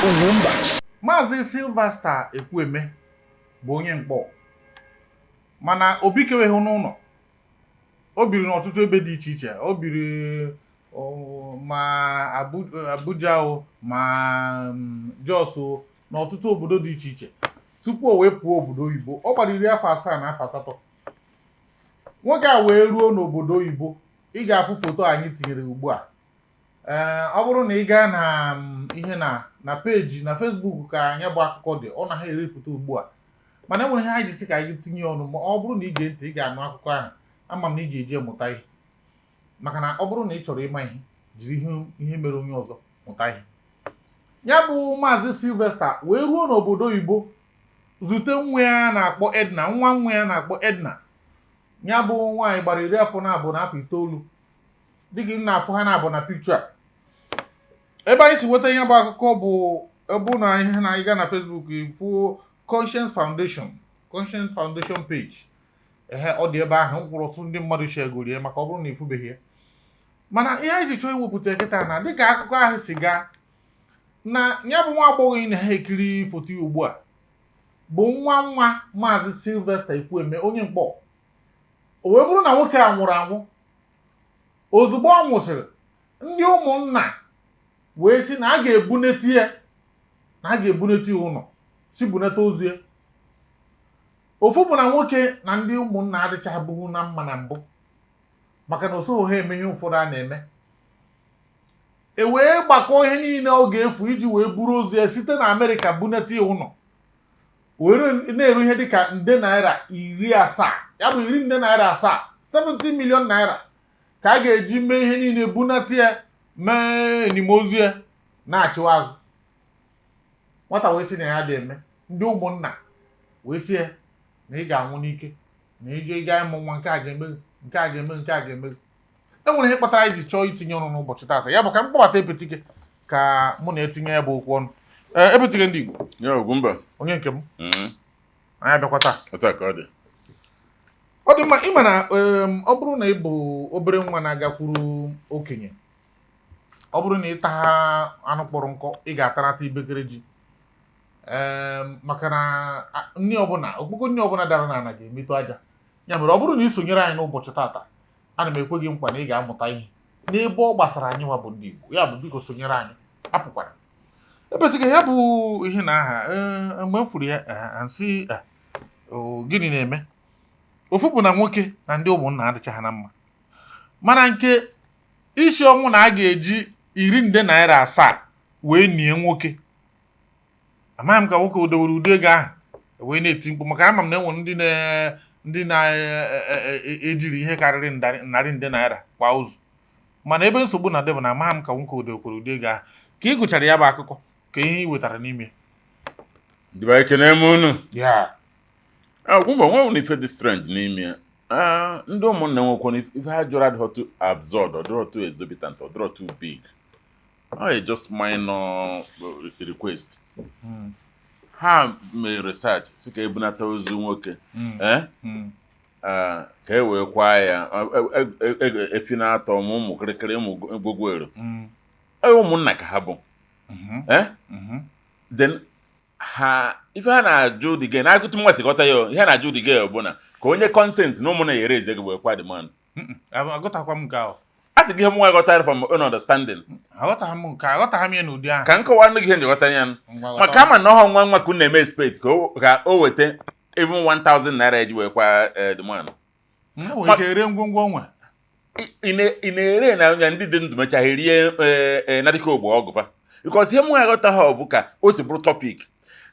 UGWUMBA. Maazị Sylvester Ekwueme bụ onye mkpọ mana obi keweghị n'ụlọ. O biri n'ọtụtụ ebe dị iche iche. O biri ma Abuja o ma Jos o n'ọtụtụ obodo dị iche iche tupu o wee pụọ obodo oyibo. Ọ gbara 10 afọ na afọ 8. Nwoke a wee ruo n'obodo oyibo. Ị ga-afụ foto anyị tinyere ugbu a. Ọ bụrụ na ị gaa na ihe na peji na Facebook ka anyị bụ akụkọ dị, ọ na ha erepụta ugbu a. Mana enwere ihe anyị ji sị ka anyị tinye ọnụ, ma ọ bụrụ na ị gee ntị ị ga-anụ akụkọ ahụ. Ama m na ị ga-eji mụta ihe, maka na ọ bụrụ na ị chọrọ ịma ihe, jiri ihe mere onye ọzọ mụta ihe. Ya bụ Maazị Sylvester wee ruo n'obodo oyibo zute nwa ya na-akpọ Edna. Nwa ya na-akpọ Edna. Ya bụ nwaanyị gbara 10 afọ na abụọ na afọ 9. Dịgị na-afụ ha na-abụ na picture. Ebe anyị si nweta ihe bụ akụkọ bụ na ihe na ịga na Facebook ifụ Conscience Foundation page. Ọ dị ebe ahụ mkpụrụ ọtụtụ ndị mmadụ shegoro ya maka ọ bụrụ na ịfụbeghị ya. Mana ihe anyị ji chọọ iwepụta kịta na dịka akụkọ ahụ si gaa na ya bụ nwa agbọghọ ị na-ha ekiri foto ya ugbu a bụ nwa Maazị Sylvester Ekwueme, onye mkpọ. O wee bụrụ na nwoke a nwụrụ anwụ. Ozugbo ọ nwụsịrị, ndị ụmụnna wee sị na a ga-ebunete ya ụlọ, si bunete ozu ya. Ofu bụ na nwoke na ndị ụmụnna adịchabụghị na mma na mbụ maka na osoghị ha eme ihe ụfọdụ a na-eme. E wee gbakọ ihe niile ọ ga-efu iji wee buru ozu ya site na Amerịka bunete ya ụlọ. Were na-eru ihe dịka nde naira 70. Ya bụ 10 nde naira 7, 70 million naira ka a ga-eji mee ihe niile bunate ya, mee enimozu ya, na-achịwa azụ. Nwata wee sị na ya dị eme. Ndị ụmụnna wee sị ya na ị ga-anwụ n'ike, na ị ga ịmụ nwa, nke a ga-eme. Enwere ihe kpatara anyị ji chọọ itinye ọnụ n'ụbọchị taata. Ya bụ ka m kpọbata Epetike ka mụ na-etinye ya bụ okwu ọnụ. Epetike ndị Igbo. Ya UGWUMBA. Onye nke m. Anyị abịakwa taa. Ka ọ dị. Ọ dị mma ịma na ọ bụrụ na ị bụ obere nwa na-agakwuru okenye, ọ bụrụ na ị taa anụ kpọrọ nkọ, ị ga-atarata ibekere ji. Maka na okpukọ nri ọbụla dara n'ala ga-emetụ aja. Ya mere ọ bụrụ na ị sonyere anyị n'ụbọchị taata, ana m ekwe gị nkwa na ị ga-amụta ihe n'ebe ọ gbasara anyị nwa bụ ndị Igbo. Ya bụ biko sonyere anyị, apụkwara. Epesịghị ya bụ ihe na aha mgbe m furu ya nsị gịnị na-eme. Ofu bụ na nwoke na ndị ụmụnna adịcha ha na mma, mana nke isi ọnwụ na a ga-eji 10 nde naira 7 wee nie nwoke. Amaghị m ka nwoke dowere ụdị ego ahụ wee na-eti mkpu, maka ama m na enwere ndị na-ejiri ihe karịrị 100 nde naira kwa ozu. Mana ebe nsogbu na debe na amaghị m ka nwoke dowekwara ụdị ego ahụ. Ka ị gụchara ya bụ akụkọ, ka ihe ị wetara n'ime Dịba ekene m unu. ya. UGWUMBA nwe ife dị strange n'ime ya. Ndị ụmụnna nwekwana ife ha jụrụ adịghị too absurd, ọ dịghị too exorbitant, ọ dịghị too big. Just minor request. Ha mee research si ka ebunata ozu nwoke ka e wee kwa ya efi na-atọ ụmụ kịrịkịrị, ụmụ gwogwero. Ụmụnna ka ha bụ. Then ha ife ha na-ajụ dị gị na-agụtụ nwa si ghọta ya. Ihe na-ajụ dị gị bụ na ka onye consent na ụmụnna ya eze gị wee kwa demand. Agụtakwa m nke ahụ. A sị gị ihe m nwa ghọtara from own understanding. Aghọtaghị m ya n'ụdị ahụ. Ka nkọwa ndị ihe njikọta ya maka ama na ọha nwa ka unu na-eme expect ka o weta even 1,000 naira eji wee kwa demand. Nwere ike ere ngwongwo nwe. Ị na-ere na onye ndị dị ndụ mechaghị rie narịka ogbe ọgụfa. Because ihe m nwa ghọta ha bụ ka o si bụrụ topic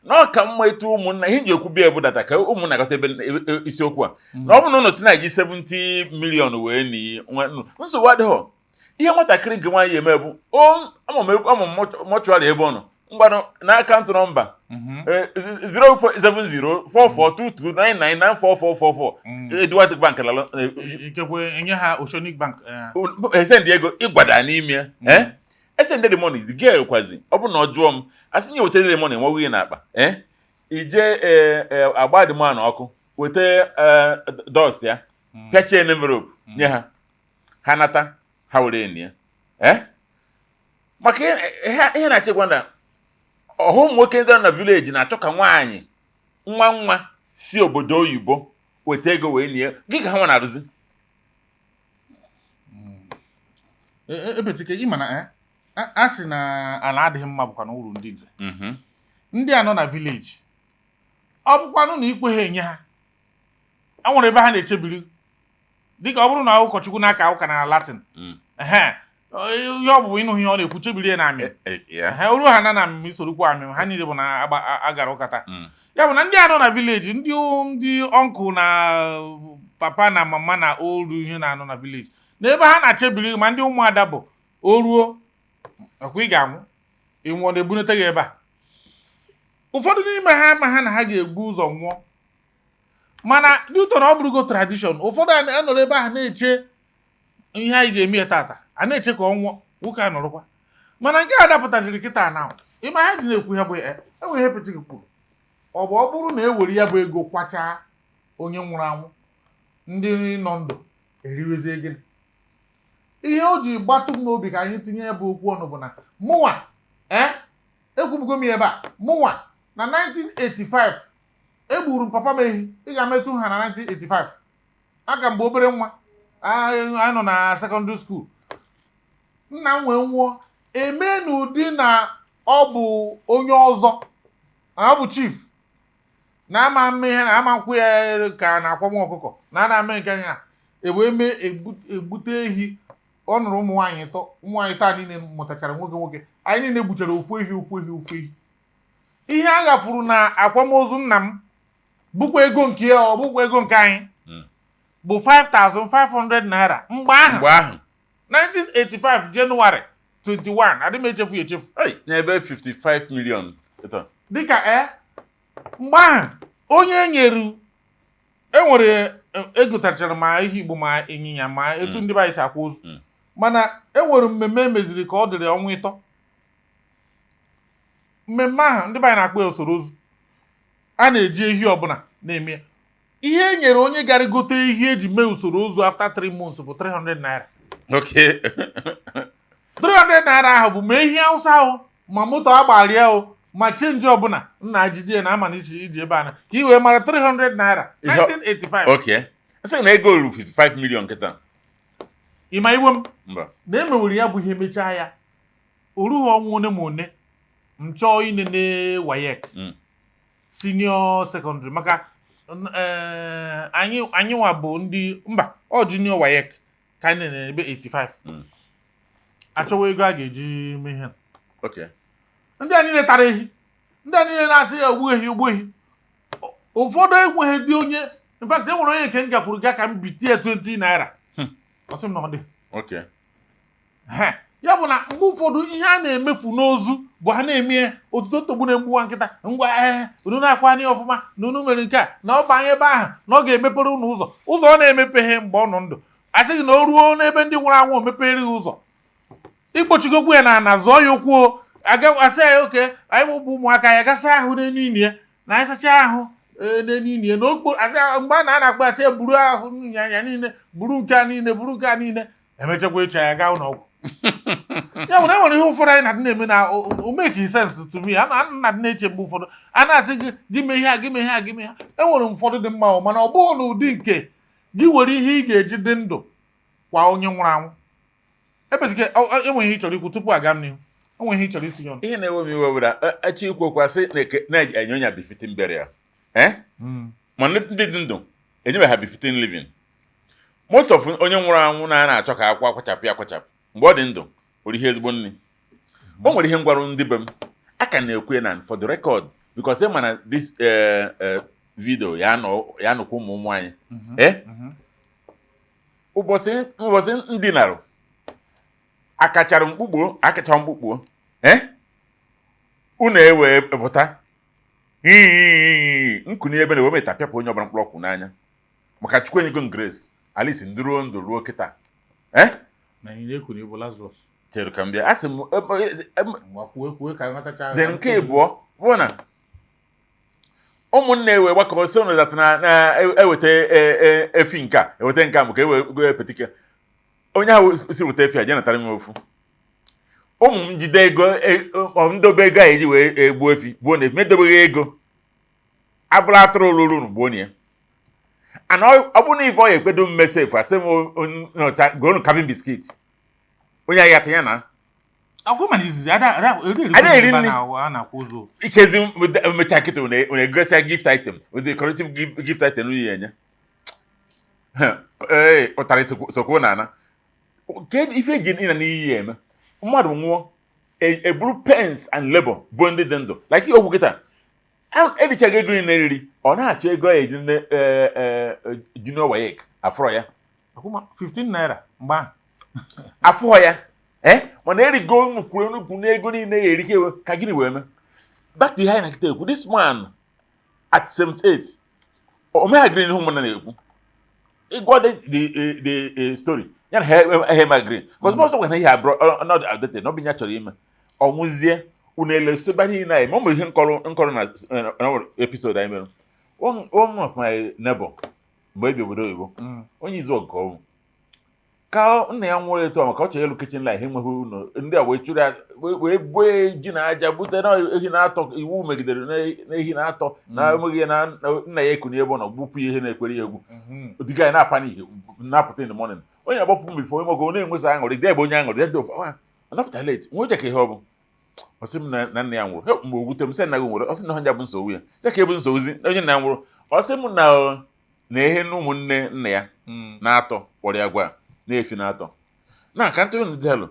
na ọ ka mma etu ụmụnna ihe ji ekwu bịa ebudata ka ụmụnna ghọta ebe isiokwu a na ọ bụ na ụnụ si na-eji 70 million wee ni nsogbu adịghị. Ihe nwatakịrị nke nwaanyị eme bụ ama mọchụarị ebe ọ nọ mgbanụ na akaụntụ nọmba 0704422999444 Edward Bank lalụ ikekwe enye ha Oceanic Bank esendị ego ịgbada n'ime ya. Esendị the money the girl kwazi ọ bụ na ọ jụọ m asị nye wetara the money nwa nwunye na-akpa ije agba dị mmanụ ọkụ weta dust ya pịachie envelope nye ha nata ha were enyi ya maka ihe na-achịkwa na ọhụ nwoke ndị na village na-achọ ka nwaanyị nwa si obodo oyibo weta ego wee nie gị ka ha nwa na-arụzi ebetike ịma na a sị na ala adịghị mma bụkwa na uru ndị nze ndị a nọ na village ọ bụkwanụ na ikwe ha enye ha a nwere ebe ha na-echebiri dịka ọ bụrụ na ụkọchukwu na-aka ụka na Latin ihe ọ bụ ịnụ ihe ọ na-ekwu chebiri ya na amị oru ha na amị sorokwu amị ha niile bụ na agara ụkata ya bụ na ndị a nọ na village ndị ọnkụ na papa na mama na olu ihe na-anọ na village na ebe ha na-achebiri ma ndị ụmụada bụ o ruo ọkwa ị ga-anwụ ịnwụ ọ na-ebunete gị ebe a ụfọdụ n'ime ha ama ha na ha ga-ebu ụzọ nwụọ mana dị ụtọ na ọ bụrụgo tradishọn ụfọdụ anọrọ ebe ahụ na-eche ihe anyị ga-eme ya tata a na-eche ka ọ nwụọ nwoke a nọrọkwa mana nke a dapụtaziri kịta na ịma ha ji na-ekwu ya bụ enwere ihe pụtara kwuru ọ bụrụ na e were ya bụ ego kwachaa onye nwụrụ anwụ ndị nọ ndụ eriwezie gịnị ihe o ji gbatụ m n'obi ka anyị tinye ya bụ okwu ọnụ bụ na mụnwa ekwubugo m ya ebe a mụnwa na 1985 egburu m papa m ehi ị ga-emetụ ha na 1985 aka mgbe obere nwa anyị nọ na sekọndịrị skuul nna m wee nwụọ eme n'ụdị na ọ bụ onye ọzọ ọ bụ chief na ama mme ihe na ama nkwụ ya ka na akwam ọkụkọ na ana ame nke ya ewee mee egbute ehi ọ nụrụ ụmụ nwaanyị taa niile mụtachara nwoke anyị niile gbuchara ofu ehi ihe a ghafuru na akwamozu nna m bụkwa ego nke ya ọ bụkwa ego nke anyị bụ 5,500 naira mgbe ahụ 1985 Jenụwarị 21 adị m echefu n'ebe 55 million dịka mgbe ahụ onye enwere egotachara ma ihe Igbo ma ịnyịnya ma etu ndị be anyị si akwa ozu mana enwere mmemme emeziri ka ọ dịrị ọnwa ịtọ mmemme ahụ ndị be anyị na-akpọ usoro ozu a na-eji ehi ọbụla na-eme ihe e nyere onye gara gote ehi eji mee usoro ozu after 3 months bụ 300 naira 300 naira ahụ bụ ma ehi Hausa ahụ ma moto agbaria ahụ ma chenji ọbụla nna jide na amanichi iji ebe a na ka i wee mara 300 naira 1985 asị na ego ruru 55 million kịta ịma iwe m na emewere ya bụ ihe mechaa ya o rughị ọnwa one ma one m chọọ inene WAEC senior secondary maka anyị nwa bụ ndị mba ọ junior WAEC ka anyị na ebe 85 achọwa ego a ga-eji mee ihe ndị a niile tara ehi ndị a niile na-asị ya ogbu ehi ụfọdụ enweghị dị onye in fact e nwere onye nke m gakwuru ga ka m bitie 20 naira ọsị m na ọ dị ya bụ na mgbe ụfọdụ ihe a na-emefu n'ozu bụ ha na-eme otuto togbu na-egbuwa nkịta ngwa unu na-akwa anya ọfụma na unu mere nke a na ọ banye ebe ahụ na ọ ga-emepere unu ụzọ ọ na-emepeghe mgbe ọ nọ ndụ a sịghị na o ruo n'ebe ndị nwụrụ anwụ o mepere ụzọ ikpochigokwu ya na zọọ ya ụkwụ asị ya oke anyị bụ ụmụaka ya gasa ahụ n'elu ini ya na anyị sachaa ahụ n'elu ini ya na okpo mgbe a na-akpọ asị ya buru ahụ nyanya niile buru nke a niile emechakwa ịcha ya gaa ụlọọgwụ ya nwere enwere ihe ụfọdụ anyị na-adị na-eme na o make sense to me na-adị na-eche mgbe ụfọdụ a na-asị gị mee ihe a enwere ụfọdụ dị mma mana ọ bụghị n'ụdị nke gị were ihe ị ga-eji dị ndụ kwa onye nwụrụ anwụ ebezike enweghị ihe ị chọrọ ikwu tupu aga m n'ihu enweghị ihe ị chọrọ itinye ọnụ ihe na-ewe m iwe were echi ikwekwasị na-enye onye befitting burial ma ndị dị ndụ enyebeghị ha befitting living most of onye nwụrụ anwụ na-achọ ka akwachapụ mgbe ọ dị ndụ were ihe ezigbo nri o nwere ihe ngwarụ ndị be m aka na-ekwe na for the record because ma na this video ya nụkwa ụmụ anyị ụbọchị ndị narụ akacha mkpukpo unu ewee pụta nkuni ebe na wee metapịapụ onye ọbara mkpụrụ ọkwụ n'anya maka Chukwu enyego grace alisi ndụruo ndụ ruo kịta chere ka m bịa asị m dị nke abụọ bụ na ụmụnne ewe gbakọrọ si ụnụ data na-eweta efi nke a eweta nke a maka ewego epetike onye ahụ si weta efi a je natara m ofu ụmụ m jide ego ndobe ego a eji wee egbuo efi gbuo na efi medobeghị ego abụrụ atụrụ ruru gbuo na ya ana ọ bụ na ife ọ ya ekwedo mmesef asị m nyocha gonu cabin biscuit onye agha ya na akwụ mana izizi ikezi mecha kịta one gosia gift item with the corrective gift item n'uyi enye ụtarị sokwo na ana ke ife eji ị na n'iyi eme mmadụ nwụọ eburu pens and labor bụ ndị dị ndụ like ihe okwu kịta erichaghị ego ị na-eriri ọ na-achọ ego ya eji junior wayek afọ ya 15 naira mgbe afọ ya mana erigo nnukwu n'ego niile ya erike ewe ka gịnị wee mee back to ihe na kịta ekwu this man at 78 o meghagiri n'ihu ụmụnna na-ekwu ịgwa the story ya na ha emagiri because most of ihe abụrụ not outdated na ọbịnya chọrọ ime ọnwụzie unu elesoba niile anyị ma ọ nwere ihe nkọrọ na episode anyị mere one of my neighbor mgbe ebi obodo oyibo onye izu ọgụ ọnwụ ka nna ya nwụrụ etu maka ọ chọrọ elu kitchen line enweghị ụlọ ndị a wee chụrụ ya wee buo ji na aja bute na ehi na-atọ iwu megidere na ehi na-atọ na enweghị ya na nna ya ekunye ebe ọ nọ gbupụ ihe na-ekwere ya egwu odiga ya na-apanik na-apụta in the morning onye na-agbafu mgbe ifo oge ọ na-enwesa aṅụrị dị ebe onye aṅụrị dị ofe anapụta late nwe oche ka ihe ọ bụ ọ sị m na nna ya nwụrụ mgbe ogwute m sị nna gị nwere ọ sị na onye bụ nsogbu ya ya ka ebu nsogbuzi onye nna ya nwụrụ ọ sị m na ihe na ụmụnne nna ya na-atọ kpọrọ ya gwa na-efi na-atọ na ka ntụ unu dịalụ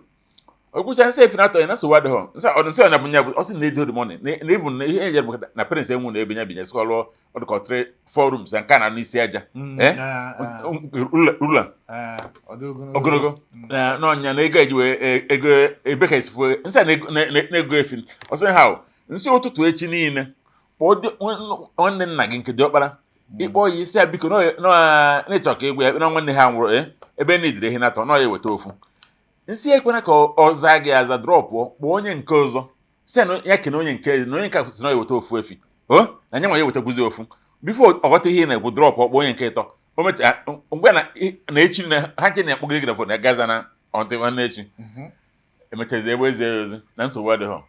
ogwucha nsị efi na-atọ ya na nsogbu adịghọ nsị ọnya bụ nya bụ ọ sị na edo the money na ibu na ihe ejere na parents enwu na ebe nya binye sịkọlụ ọdụkọ 3 4 rooms nke a na n'isi aja ụlọ ogologo n'ọnya na ego eji wee ego ebe ka esi fue nsị na-ego efi ọ sị ha nsị ụtụtụ echi niile kpọọ nwanne nna gị nke dị ọkpara ịkpọ ya isi ya biko na-ịchọ ka egwu ya na nwanne ha nwụrụ ebe na-edire ihe na-atọ na ya eweta ofu nsị ekwena ka ọ zaa gị aza drọpụ kpọọ onye nke ọzọ si na ya kene onye nke na onye nke kwụsị na ya eweta ofu efi na anya nwa ya eweta guzi ofu bifo ọghọta ihe na-egwu drọpụ kpọọ onye nke ịtọ o mecha mgbe na echi na ha nche na-akpọgị gị na fon ya gaza na ọntị nwanne echi emechazi ebe ezi ozi na nsogbu adịghọ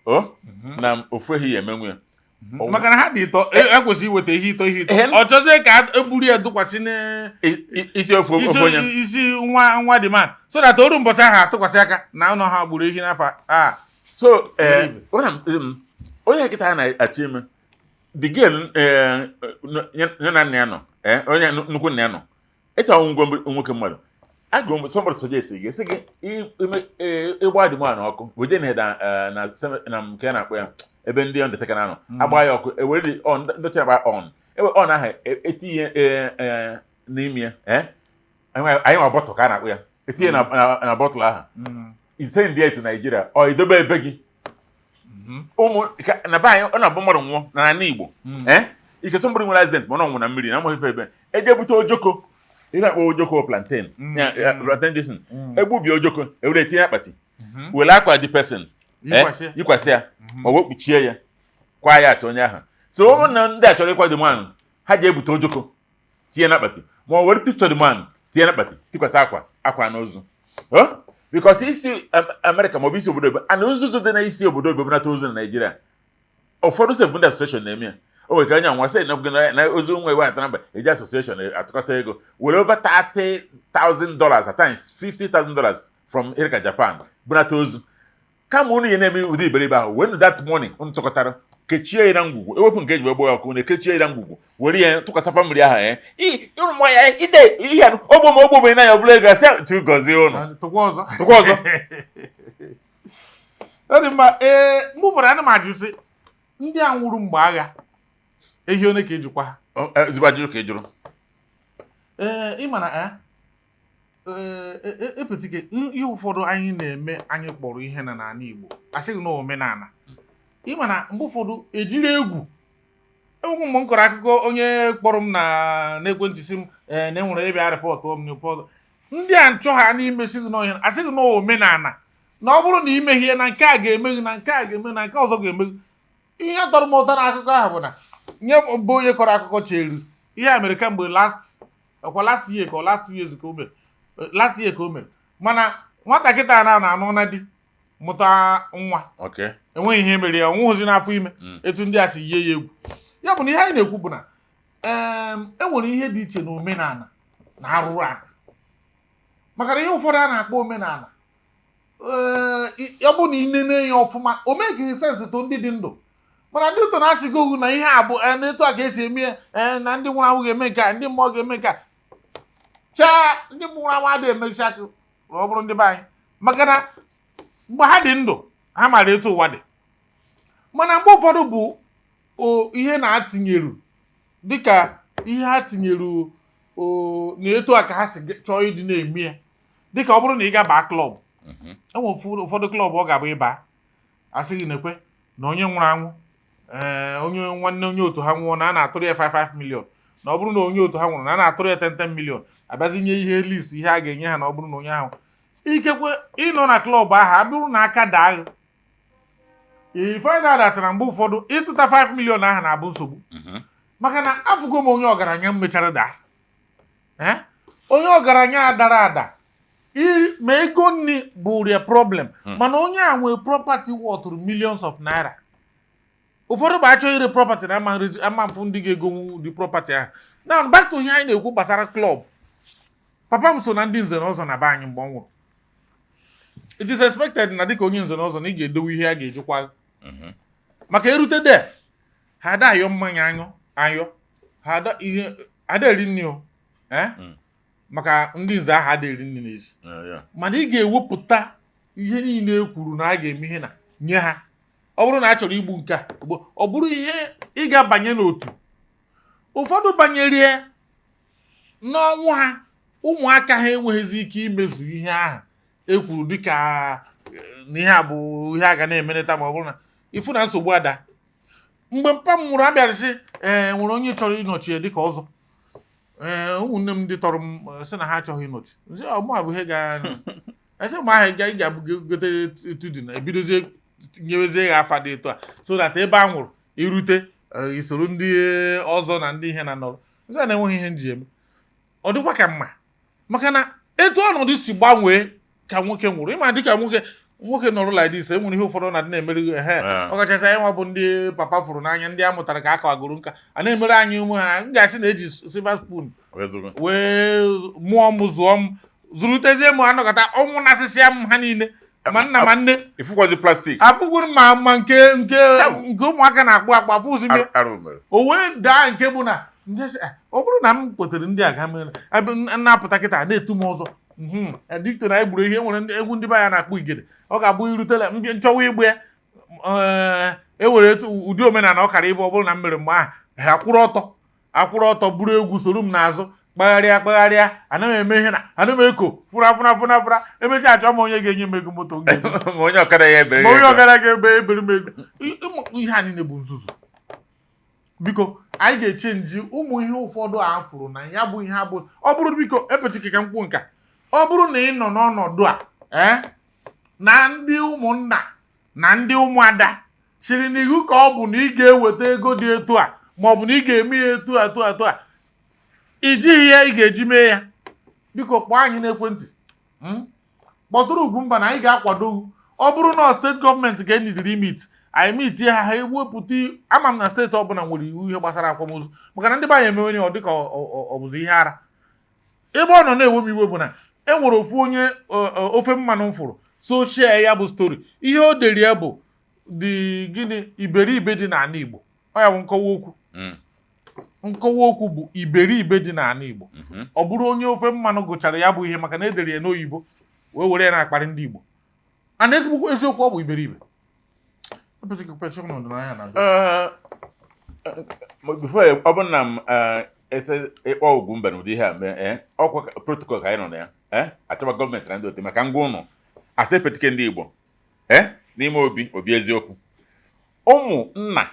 na ofu ehi ya emenwu ya maka na ha dị ịtọ ekwesịghị iweta ihe ịtọ ọ chọzie ka eburu ya dụkwasị isi ofu onye isi nwa dị man so that oru mbọsị ahụ atụkwasị aka na ụlọ ha gburu ehi n'afọ so onye nkịta ha na-achọ ime the girl ya na nna ya nọ onye nnukwu nna ya nọ ịchọ ọnwụ nwoke mmadụ agụ mgbe somebody suggest gị sị gị ịgba dị man ọkụ wede na nke a na-akpọ ya ebe ndị undertaker na-anọ agba ya ọkụ ewere ndochi agba on ahụ etinye n'ime ya anyị nwa bọtụl ka a na-akpọ ya etinye na bọtụl ahụ ise ndị etu Naijiria ọ idobe ebe gị ụmụ na be anyị ọ na-abụ mmadụ nwụọ na ala Igbo ike somebody nwere accident ma ọ nwụrụ na mmiri na amaghị ife ebe eje bute ojoko ihe akpọ ojoko plantain plantain egbubie ojoko ewere etinye akpati were akwa dị person yikwasị ya ma ọ kpuchie ya kwa ya atụ onye ahụ so ụmụ na ndị a chọrọ ịkwado man ha ji ebute ojoko tinye na akpati ma ọ were picture the man tinye na akpati tikwasị akwa n'ozu because isi America ma ọ bụ isi obodo ebe ana nzuzu dị na isi obodo ebe nata ozu na Nigeria ụfọdụ sef ndị association na-eme ya o nwere ka anya nwa sị na ozu nwa ewe atana mba eji association atụkọta ego were over $30,000 at times $50,000 from Erika Japan bunata ozu kama unu ya na-eme ụdị iberibe ahụ when that morning unu tụkọtara kechie ya na ngwugwu ewepụ nke eji wee gboo ya ọkụ na ekechie ya na ngwugwu were ya tụkwasịfa mmiri ahụ ịrụ mma ya ide ihe ogbo na ya ọbụla ego asị tu gọzie ụnụ tụkwa ọzọ ọ dị mma mgbe ụfọdụ ana m ajụ sị ndị a nwụrụ mgbe agha ehi one ka ejikwa ha ezigbo ajụjụ ka ị jụrụ ịma na epetike ihe ụfọdụ anyị na-eme anyị kpọrọ ihe na n'ala Igbo asịghị na omenala ịma na mgbe ụfọdụ ejiri egwu mgbe m kọrọ akụkọ onye kpọrọ m n'ekwentị si m na enwere ebe a rịpọtụ m n'ụfọdụ ndị a nchọ ha n'ime sighị n'ọhịa asịghị na omenala na ọ bụrụ na imehie na nke a ga-emeghi na nke a ga-eme na nke ọzọ ga-emeghi ihe tọrọ m ụtọ na akụkọ ahụ bụ na nye bụ onye kọrọ akụkọ cheru ihe a mere kemgbe last year ka last 2 years ka o mere last year ka o mere mana nwatakịta na-anụ na di mụta nwa Okay. enweghị ihe mere ya onwụghịzi n'afọ ime etu ndị a si yie ya egwu ya bụ na ihe anyị na-ekwu bụ na enwere ihe dị iche na omenala na arụrụ ala maka na ihe ụfọdụ a na-akpọ omenala ọ bụ na inene ya ọfụma o meghị sensị to ndị dị ndụ mana ndị ụtọ na-asịgo ohu na ihe a bụ etu a ka esi eme ya na ndị nwụrụ anwụ ga-eme nke a ndị mmụọ ga-eme nke a chaa ndị nwụrụ anwụ adịghị emechi aka ọ bụrụ ndị be anyị maka na mgbe ha dị ndụ ha mara etu ụwa dị mana mgbe ụfọdụ bụ ihe na-atinyeru dịka ihe ha tinyeru na etu a ka ha si chọọ ịdị na-eme ya dịka ọ bụrụ na ị ga-aba klọb enwere ụfọdụ klọb ọ ga-abụ ịba asị gị na-ekwe na onye nwụrụ anwụ onye nwanne onye otu ha nwụọ na a na-atụrụ ya 55 million na ọ bụrụ na onye otu ha nwụrụ na a na-atụrụ ya 10 million abịazinye ihe list ihe a ga-enye ha na ọ bụrụ na onye ahụ ikekwe ịnọ na klọb ahụ abụrụ na aka daa agha ifedatara mgbe ụfọdụ ịtụta 5 million ahụ na-abụ nsogbu maka na afụgo m onye ọgaranya mechara daa onye ọgaranya dara ada ma ego nri bụ rie problem mana onye a nwee property worth millions of naira ụfọdụ bụ achọ ire property na ama mfụ ndị ga-egonwu dị property ahụ na back to ihe anyị na-ekwu gbasara klọb papa m so na ndị nze na ọzọ na be anyị mgbe ọ nwụrụ it is expected na dịka onye nze na ọzọ na ị ga-edowe ihe a ga-ejikwa maka erute de ha ada ayọ mmanya anyọ ha ada eri nri o maka ndị nze ahụ ada eri nri n'ezi mana ị ga-ewepụta ihe niile e kwuru na a ga-eme ihe na nye ha ọ bụrụ na a chọrọ igbu nke a ọ bụrụ ihe ị ga-abanye n'otu ụfọdụ banyerie n'ọnwụ ha ụmụaka ha enweghịzi ike imezu ihe ahụ e kwuru dịka na ihe a bụ ihe a ga na-emerịta ma ọ bụrụ na ifu na nsogbu ada mgbe mpa m nwụrụ abịarịsị nwere onye chọrọ ịnọchi ya dịka ọzọ ụmụnne m ndị tọrọ m sị na ha achọghị ịnọchi ọmụ a bụ ihe ga-esi mgbe ahụ ị ga-abụgote etu dị na ebidozie nyewezie ya afa dị etu a so that ebe a nwụrụ irute isoro ndị ọzọ na ndị ihe na nọrọ nsị na-enweghị ihe nji eme ọ dịkwa ka mma maka na etu ọnọdụ si gbanwee ka nwoke nwụrụ ịma dịka nwoke nọrọ like this enwere ihe ụfọdụ na-adị na-emeri ọ kachasị anyị nwa bụ ndị papa fụrụ n'anya ndị a mụtara ka aka agụrụ nka a na-emere anyị ụmụ ha m ga-asị na eji silver spoon wee mụọ m zụọ m zụrụtezie m anọkọta ọnwụ na-asịsịa m ha niile ma nna ma nne ifụkwazi plastik afụgoro ma nke ụmụaka na-akpụ akpụ afụzime o wee daa nke bụ na ọ bụrụ na m kwetere ndị a ga mere na-apụta kịta na-etu m ọzọ dikto na egburu ihe nwere egwu ndị be ya na-akpụ igede ọ ga-abụ irutela nchọwa igbe ya ewere ụdị omenala ọ kara ịbụ ọ bụrụ na m mere mgbe ahụ ha akwụrụ ọtọ buru egwu soro m n'azụ kpagharịa anaghị eme ihe na ana m eko fụra emechaa achọ m onye ga-enye m ego moto onye ọkara ga-ebe ebere m ego ihe a niile bụ nzuzu biko anyị ga-echenji ụmụ ihe ụfọdụ a fụrụ na ya bụ ihe abụ ọ bụrụ biko epechike ka mkpu nka ọ bụrụ na ị nọ n'ọnọdụ a na ndị ụmụnna na ndị ụmụada chiri n'ihu ka ọ bụ na ị ga-eweta ego dị etu a ma ọ bụ na ị ga-eme ya etu a ijighị ya ị ga-eji mee ya biko kpọọ anyị n'ekwentị kpọtụrụ Ugwumba na anyị ga-akwado ọ bụrụ na steeti gọọmenti ga-enidiri imit anyị mitie ha ewepụta ama m na steeti ọbụla nwere iwu ihe gbasara akwamozu maka na ndị be anyị emewenye ọ dịka ọ bụzi ihe ara ebe ọ nọ na-ewe m iwe bụ na e nwere ofu onye ofe mmanụ m fụrụ soshia ya bụ stori ihe o dere ya bụ dị gịnị iberibe dị n'ala Igbo ọ ya bụ nkọwa okwu bụ iberibe dị n'ala Igbo ọ bụrụ onye ofe mmanụ gụchara ya bụ ihe maka na edere ya n'oyibo wee were ya na-akparị ndị Igbo a na ezigbo eziokwu ọ bụ iberibe before ọ bụrụ na m ese ịkpọ Ugwumba n'ụdị ihe a mee ọkwa protocol ka anyị nọ na ya achọba gọọmenti na ndị otu maka ngwa ụlọ asa epetike ndị Igbo n'ime obi eziokwu ụmụnna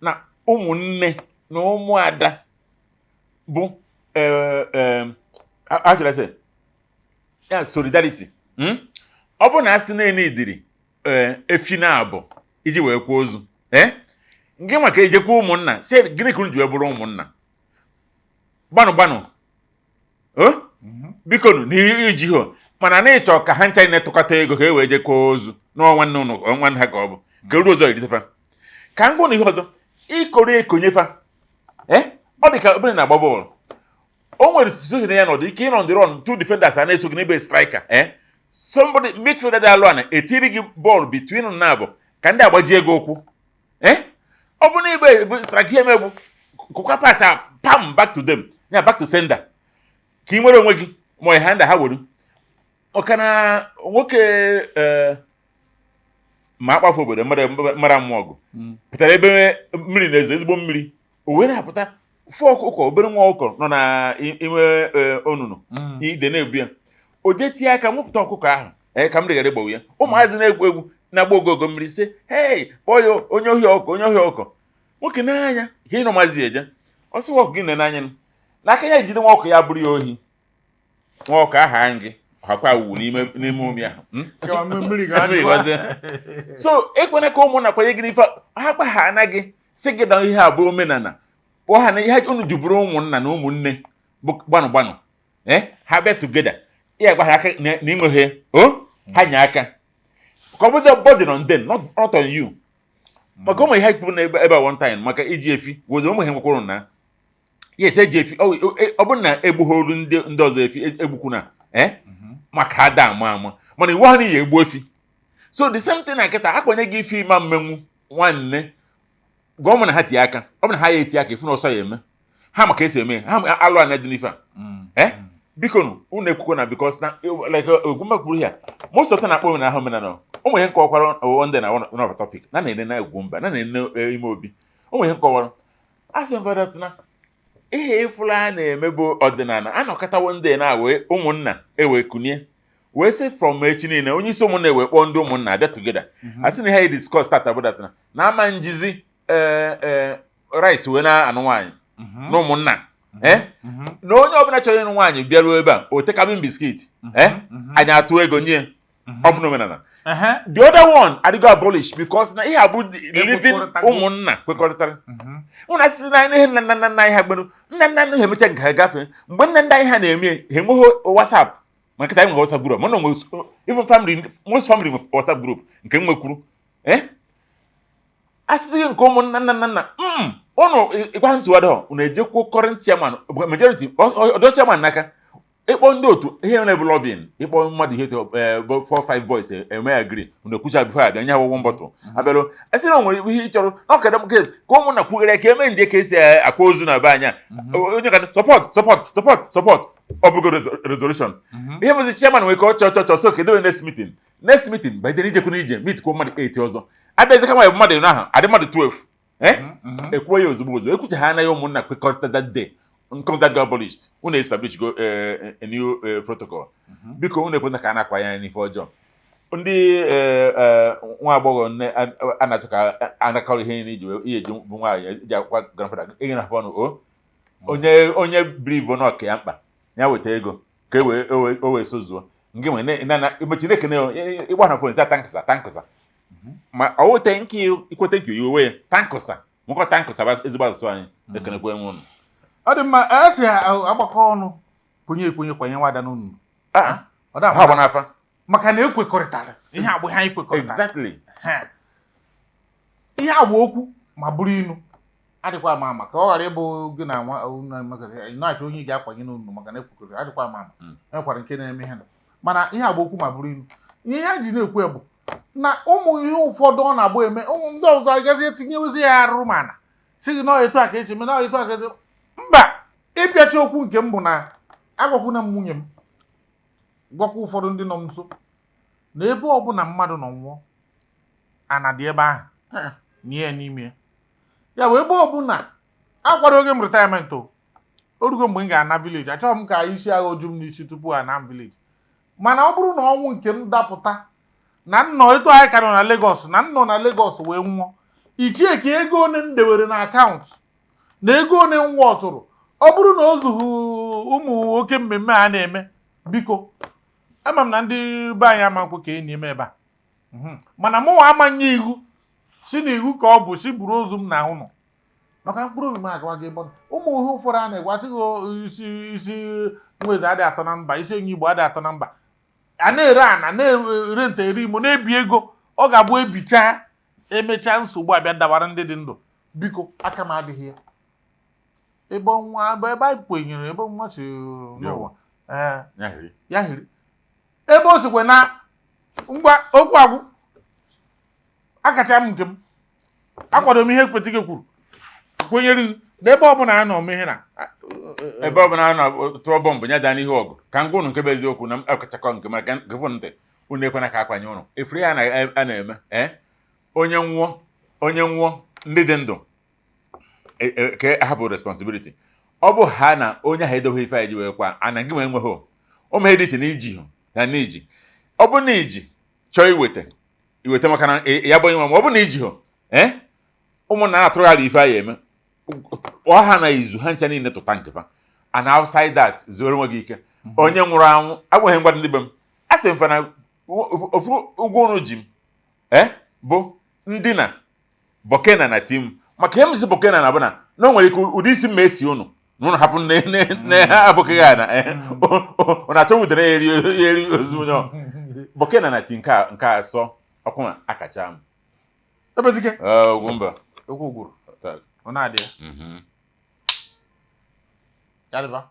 na ụmụnne na ụmụada bụ achọrọ ya solidarity ọ bụ na asị na-enidiri efi na abụ iji wee kwa ozu nke maka ejekwa ụmụnna si gịnị ka unu ji wee bụrụ ụmụnna gbanụ biko nụ n'iji ho mana na ịchọ ka ha ncha na-etụkọta ego ka e wee jekọọ ozu n'ọnwa nne ụnụ nwanne ha ka ọ bụ ka uru ọzọ eritefa ka m gwa na ihe ọzọ ịkọrọ ekonyefa ọ dị ka obere na-agba bọọlụ o nwere situation ya nọdụ ike ịnọ ndị run two defenders a na-eso gị n'ebe striker somebody midfielder dị alụ a na-etiri gị bọọlụ between na abụ ka ndị agbaji ego ụkwụ ọ bụ na ibe striker eme bụ kụkwa pass a pam back to them ya back to sender ka ị nwere onwe gị ma ha ndị ha were ọka na nwoke ma akpafu obodo mara mmụọ ọgụ pụtara ebe mmiri na-ezo ezigbo mmiri o wee na-apụta fụ ọkụkọ obere nwa ọkụkọ nọ na ime onunu ide na-ebu ya o jee tie aka mụpụta ọkụkọ ahụ ka m rigara egbowu ya ụmụazị na-egwu egwu na-agba ogogo mmiri sị hei kpọọ onye ohi ọkụkọ onye ohi ọkụkọ nwoke n'anya ihe ịnọ maazị eje ọsị nwa ọkụ gị nne n'anya n'aka ya ejide nwa ọkụ ya bụrụ ya ohi nwa ọkụ aha gị ọhakwa awuwu n'ime omi ahụ so ekwena ka ụmụnna kwanye gị n'ife ha kpa ha anaghị sị gị na ihe a bụ omenala kpọọ ha na ihe unu juburu ụmụnna na ụmụnne bụ gbanụ gbanụ ha bịa tugeda ya gwa ha aka na inweghị ha nye aka ka ọ bụzi bọdị nọ ndị not on you maka ụmụ ihe ikpuru na ebe one time maka iji efi wozi ụmụ ihe nwekwuru na yes eji efi ọ bụrụ na egbugholu ndị ọzọ efi egbukwu na maka ada ama mana iwu ha n'ihi egbu efi so the same thing na nkịta akpanye gị ife ịma mmenwu nwanne gwa ụmụ na ha tie aka ọ bụ na ha ya eti aka ifu na ọsọ ya eme ha maka esi eme ha alụ anya dị n'ife a biko nụ unu ekwukwo na because na like Ogwumba kwuru ya most of the na-akpọ omenala ahụ omenala ụmụ ihe nkọwakwara ndị na one of topic na na-ene na Ogwumba na na-ene ime obi ụmụ ihe nkọwara asị mvadat na ihe ịfụla a na-eme bụ ọdịnala a nọkọtawo ndị na-awe ụmụnna ewe kunie wee sị from echi niile onye isi ụmụnna ewe kpọọ ndị ụmụnna abịa tugeda asị na ihe discuss start about that na ama njizi rice wee na-anụ nwaanyị na ụmụnna na onye ọbụla chọrọ ịnụ nwaanyị bịaruo ebe a o tekabin biskit anyị atụ ego nye ọ bụ n'omenala the other one adịgo abolish because na ihe abụ living ụmụnna kwekọrịtara ụnụ asịsị na ihe nna nna anyị ha gbero nna nna ha emecha nke ha gafee mgbe nna ndị anyị ha na-eme ha enweghị WhatsApp ma nkịta anyị nwere WhatsApp group mana even most family nwe WhatsApp group nke m nwekwuru asịsị nke ụmụnna nna ụnụ ịgwa ntụwadọ ụnụ ejekwo current chairman majority ọdọ chairman n'aka ịkpọ ndị otu ihe na-ebu lobbying ịkpọ mmadụ ihe 4-5 boys eme agree ụnụ ekwucha bifo abịa nye awụwọ mbọtụ abịarụ esi na nwere ihe ị chọrọ na ọkada m ka ụmụnna kwughere ka eme ndị ka esi akwa ozu na be anya onye ka support ọ bụgo resolution ihe bụzi chairman nwere ka ọ chọọ so kedu next meeting by then ijekwu n'ije meet kwuo mmadụ 8 ọzọ abịazi ka nwa bụ mmadụ n'ahụ adị mmadụ 12 ekwuo ya ozugbo ekwuche ha anaghị ụmụnna kwekọrịta that day come that got abolished unu establish go a new protocol biko unu ekwenta ka a na-akwa ya n'ife ọjọọ ndị nwa agbọghọ nne a na-achọ ka a na-akọrọ ihe n'iji eji bụ nwaanyị ji akwụkwọ grandfather ihe na ọnụ onye brivo na ọka ya mkpa ya weta ego ka o wee sozuo nke nwe emechi na-ekene ịgba na fon tankụsa ma ọ weta nke ikwete nke iwe wee tankụsa nwekọ tankụsa bụ ezigbo asụsụ anyị ekenekwe nwe ụnụ ọ dị mma esi agbakọ ọnụ kwenye kwanye nwada n'unu ọ da ha n'afa maka na ekwekọrịtara ihe agbụ ha ekwekọrịtara exactly ihe agbụ okwu ma bụrụ inu adịkwa ama ama ka ọ ghara ịbụ gị na na-achọ onye ga-akwanye n'unu maka na ekwekọrịtara adịkwa ama ama enwekwara nke na-eme ha mana ihe agbụ okwu ma bụrụ inu ihe ha ji na-ekwu bụ na ụmụ ihe ụfọdụ ọ na-agbụ eme ụmụ ndị ọzọ agazi etinyewezi ya arụrụ mana si gị na etu a ka echi na etu a ka esi mba ịpịacha okwu nke m bụ na agwakwuna m nwunye m gwakwa ụfọdụ ndị nọ m nso na ebe ọbụla mmadụ nọ nwụọ ana dị ebe ahụ nye ya n'ime ya bụ ebe ọbụla akwado oge m retirement orugo mgbe m ga-ana village achọghị m ka isi agha oju m n'isi tupu a na village mana ọ bụrụ na ọnwụ nke m dapụta na nnọọ etu anyị ka nọ na Lagos na nnọọ na Lagos wee nwụọ ichie ka ego one m dewere na akaụntụ na ego one m wọtụrụ ọ bụrụ na o zughị ụmụ oke mmemme a na-eme biko ama m na ndị be anyị amakwo ka enyi m ebe a mana mụnwa amanye iwu si na iwu ka ọ bụ si buru ozu m na ụlọ maka mkpụrụ obi m agawa gị ebe ụmụ ihe ụfọdụ a na-egwasị gị isi nweze adị atọ na mba isi onye Igbo adị atọ na mba a na-ere ana na-ere nte eri imo na-ebi ego ọ ga-abụ ebicha emechaa nsogbu abịa dabara ndị dị ndụ biko aka m adịghị ya ebe ọnwa ebe anyị kwenyere ebe nwa si n'ụwa ya hiri ebe o sikwe na ngwa okwu agwụ akacha m nke m akwado m ihe Ekpetike kwuru kwenyere n'ebe ọbụla a nọ ihe na ebe ọbụla a nọ tụọ bọmbụ nya daa n'ihu ọgụ ka ngwa unu nke bụ eziokwu na akachakọ nke maka nke fụ ntị unu ekwena ka akwanye ụnụ efere ya a na-eme onye nwụọ ndị dị ndụ ka ahapụ responsibility ọ bụ ha na onye ahụ edoghị ife anyị ji wee kwa ana gị nwee nweghị o mee dị iche na iji na n'iji ọ bụ na iji chọọ iweta maka na ya bụ onye nwe ma ọ bụ na iji ụmụnna na-atụgharị ife anyị eme ọha na izu ha ncha niile tụta nkefa and outside that zoro nwe gị ike onye nwụrụ anwụ agwaghị mgbada ndị be m a sị mfa na ofu ụgwọ ụnụ ji m bụ ndị na bokena na tim maka ihe mzi bokena na abụna na o nwere ike ụdị isi mma esi ụnụ na ụnụ hapụ na ha abụkịghị ana ụnụ achọ wudere ya eri ozu onye bokena na tim nke asọ ọkwụma akacha m Ekpetike Ugwumba okwu gwuru ọ na-adị ya